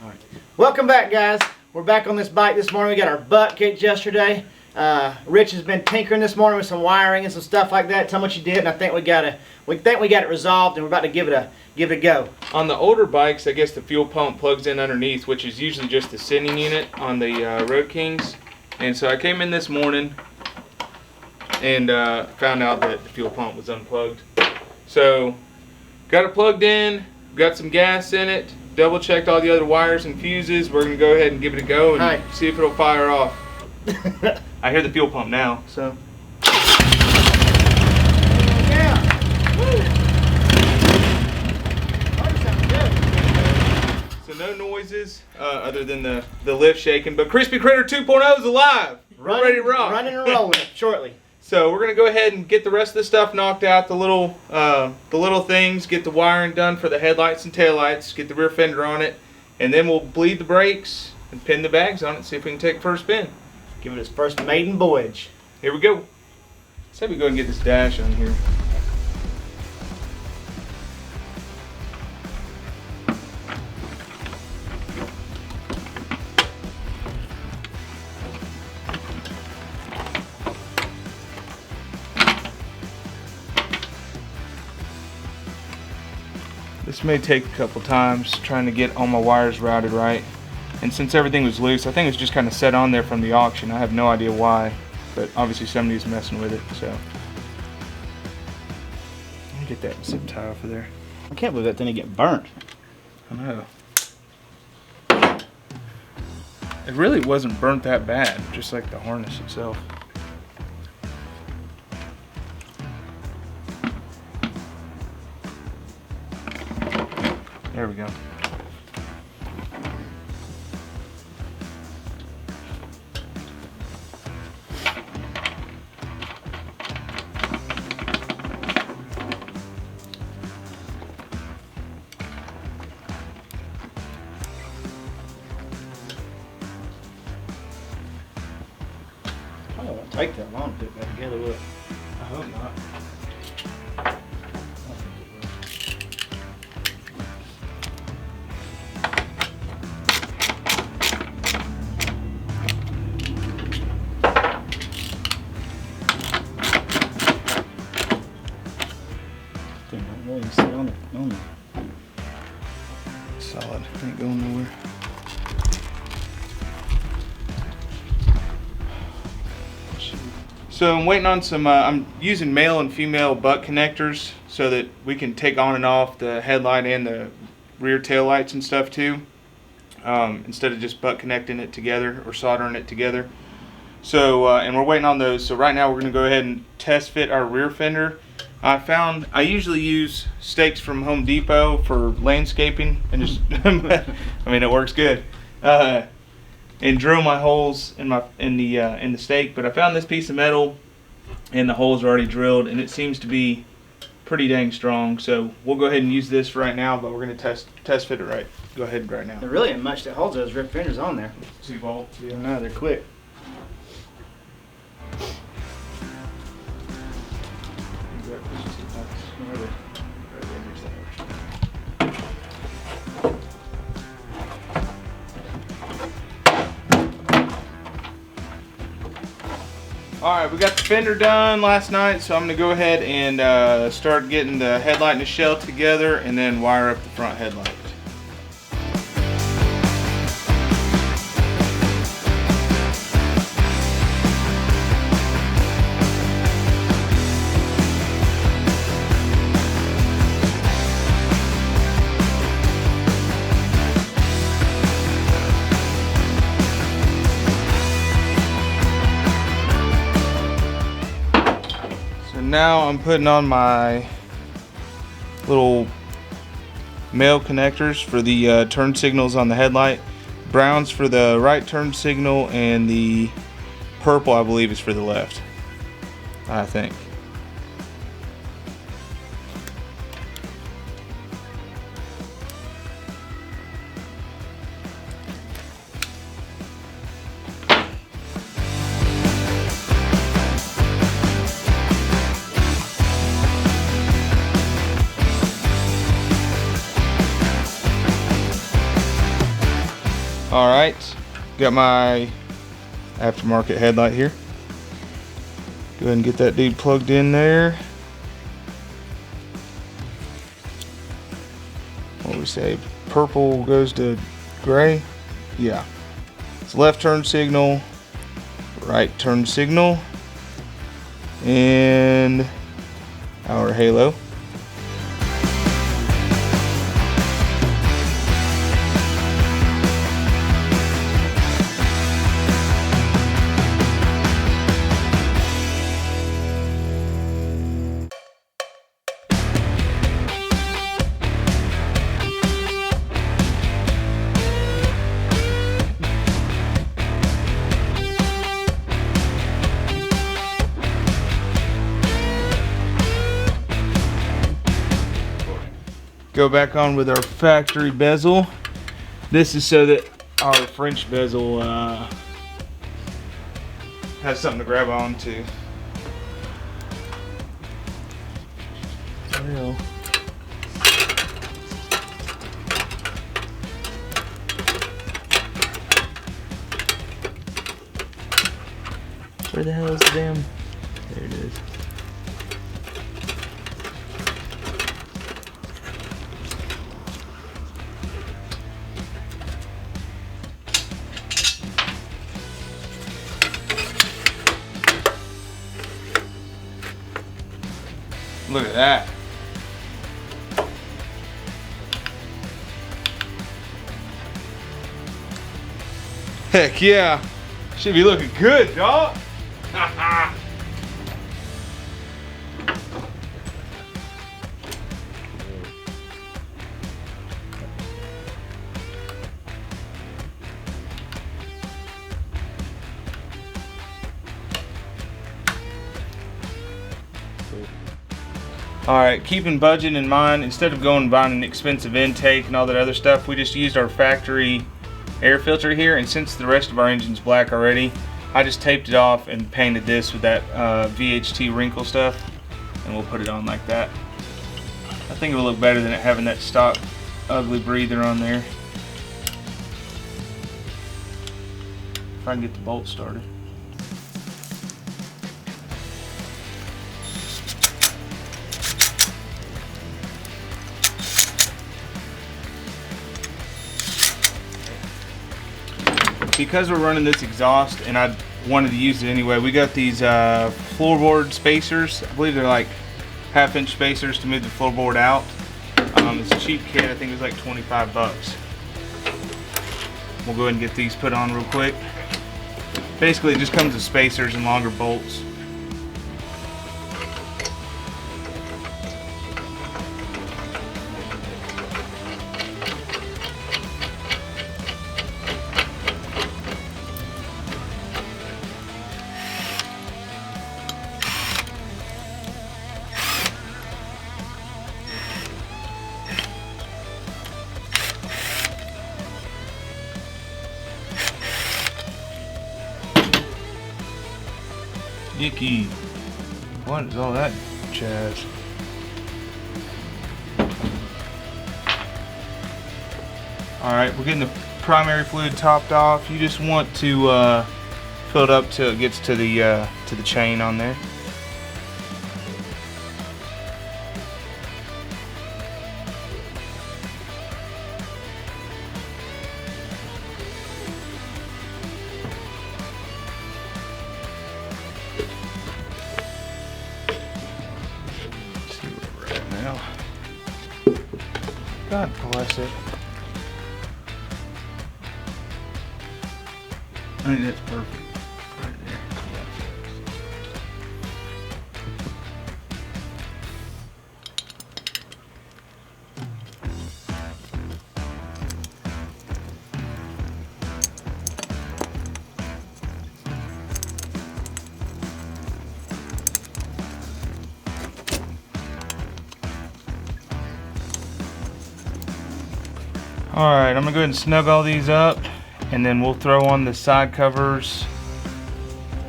Alright. Welcome back, guys. We're back on this bike this morning. We got our butt kicked yesterday. Rich has been tinkering this morning with some wiring and some stuff like that. Tell me what you did, and I think we got it resolved, and we're about to give it a go. On the older bikes, I guess the fuel pump plugs in underneath, which is usually just the sending unit on the Road Kings. And so I came in this morning and found out that the fuel pump was unplugged. So got it plugged in, got some gas in it, double checked all the other wires and fuses. We're gonna go ahead and give it a go and see if it'll fire off. I hear the fuel pump now, so. Yeah. So no noises other than the lift shaking, but Crispy Critter 2.0 is alive. We're ready to rock. Running and rolling shortly. So we're gonna go ahead and get the rest of the stuff knocked out, the little things, get the wiring done for the headlights and taillights, get the rear fender on it, and then we'll bleed the brakes and pin the bags on it, see if we can take the first spin. Give it its first maiden voyage. Here we go. Let's have we go and get this dash on here. This may take a couple times trying to get all my wires routed right. And since everything was loose, I think it's just kind of set on there from the auction. I have no idea why, but obviously somebody's messing with it, so. Let me get that zip tie off of there. I can't believe that didn't get burnt. I know. It really wasn't burnt that bad, just like the harness itself. There we go. I don't want to take that long to put it back together, will it? I hope not. Don't really sit on it. Solid. Ain't going nowhere. So I'm waiting on some, I'm using male and female butt connectors so that we can take on and off the headlight and the rear tail lights and stuff too. Instead of just butt connecting it together or soldering it together. So, and we're waiting on those. So right now we're gonna go ahead and test fit our rear fender. I usually use stakes from Home Depot for landscaping and just, I mean, it works good. And drill my holes in the stake, but I found this piece of metal and the holes are already drilled and it seems to be pretty dang strong. So we'll go ahead and use this for right now, but we're gonna test fit it right. Go ahead right now. There really ain't much that holds those rip fenders on there. 2 bolts. Yeah, no, they're quick. Alright, we got the fender done last night, so I'm going to go ahead and start getting the headlight and the shell together and then wire up the front headlight. Now I'm putting on my little male connectors for the turn signals on the headlight. Brown's for the right turn signal and the purple I believe is for the left, I think. All right, got my aftermarket headlight here. Go ahead and get that dude plugged in there. What do we say? Purple goes to gray? Yeah. It's left turn signal, right turn signal, and our halo. Go back on with our factory bezel. This is so that our French bezel has something to grab on to. Well. Where the hell is the damn? There it is. Look at that. Heck yeah. Should be looking good, dog. Alright, keeping budget in mind, instead of going and buying an expensive intake and all that other stuff, we just used our factory air filter here, and since the rest of our engine's black already, I just taped it off and painted this with that VHT wrinkle stuff, and we'll put it on like that. I think it will look better than it having that stock ugly breather on there. If I can get the bolt started. Because we're running this exhaust and I wanted to use it anyway, we got these floorboard spacers. I believe they're like 1/2 inch spacers to move the floorboard out. It's a cheap kit, I think it was like 25 bucks. We'll go ahead and get these put on real quick. Basically it just comes with spacers and longer bolts. Yicky. What is all that jazz? Alright, we're getting the primary fluid topped off. You just want to fill it up till it gets to the chain on there. God bless it. I think that's perfect. Right there. Alright, I'm going to go ahead and snug all these up, and then we'll throw on the side covers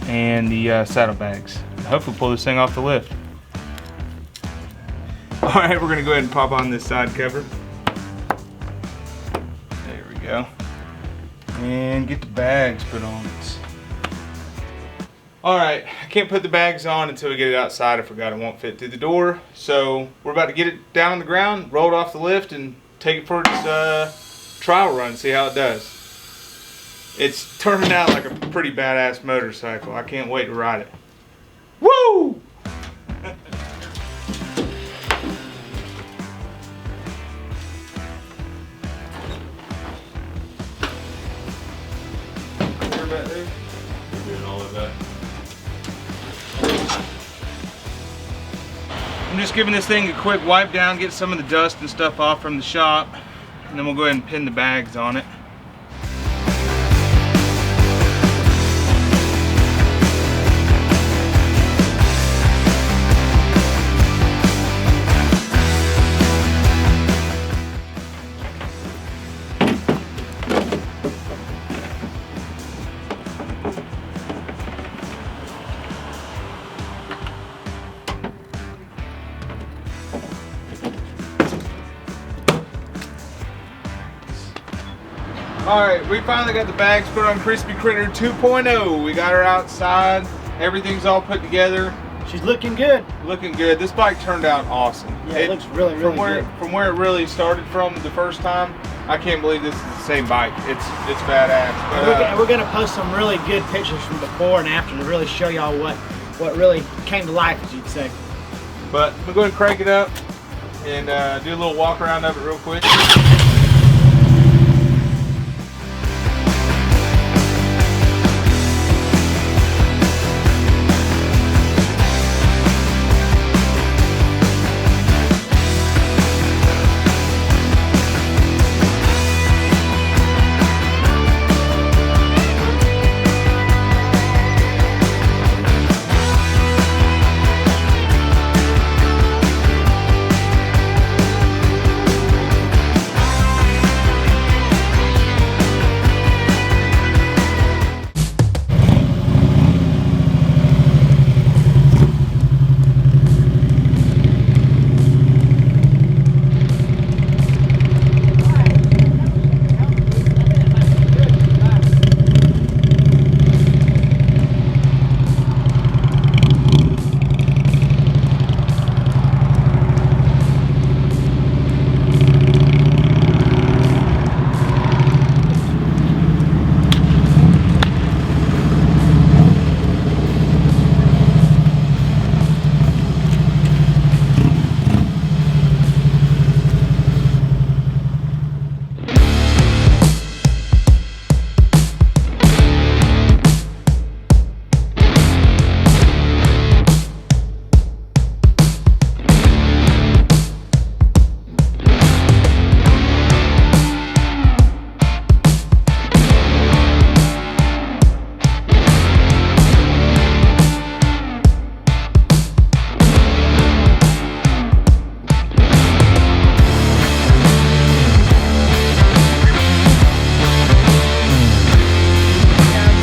and the saddlebags. Hopefully pull this thing off the lift. Alright, we're going to go ahead and pop on this side cover. There we go. and get the bags put on it. Alright, I can't put the bags on until we get it outside. I forgot it won't fit through the door. So we're about to get it down on the ground, roll it off the lift, and take it for its trial run, see how it does. It's turning out like a pretty badass motorcycle. I can't wait to ride it. Woo! I'm just giving this thing a quick wipe down, get some of the dust and stuff off from the shop, and then we'll go ahead and pin the bags on it. Alright, we finally got the bags put on Crispy Critter 2.0. We got her outside. Everything's all put together. She's looking good. Looking good. This bike turned out awesome. Yeah, it looks really good. From where it really started from the first time, I can't believe this is the same bike. It's badass. But, we're gonna post some really good pictures from before and after to really show y'all what really came to life, as you'd say. But we'll go ahead and crank it up and do a little walk around of it real quick.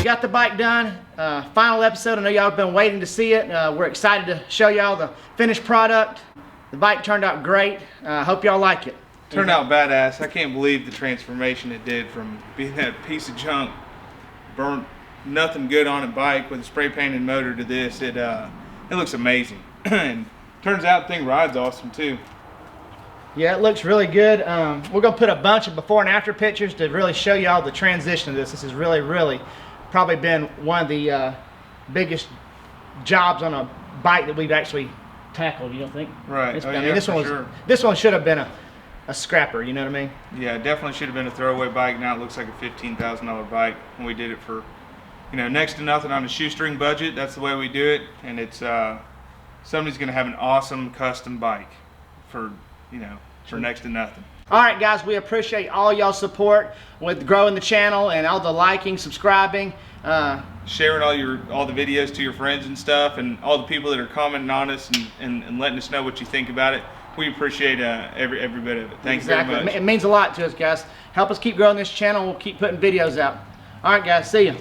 Got the bike done. Final episode. I know y'all have been waiting to see it. We're excited to show y'all the finished product. The bike turned out great. Hope y'all like it. Turned out badass. I can't believe the transformation it did from being that piece of junk, burnt nothing good on a bike with a spray painted motor to this. It looks amazing. And turns out the thing rides awesome too. Yeah, it looks really good. We're gonna put a bunch of before and after pictures to really show y'all the transition of this. This has really probably been one of the biggest jobs on a bike that we've actually tackled. You don't think? Right. I mean, this one should have been a scrapper. You know what I mean? Yeah, it definitely should have been a throwaway bike. Now it looks like a $15,000 bike when we did it for, next to nothing on a shoestring budget. That's the way we do it, and it's somebody's gonna have an awesome custom bike for next to nothing. All right, guys, we appreciate all y'all's support with growing the channel and all the liking, subscribing, sharing all the videos to your friends and stuff, and all the people that are commenting on us and letting us know what you think about it. We appreciate every bit of it. Thank you very much. It means a lot to us, guys. Help us keep growing this channel. We'll keep putting videos out. All right, guys, see you.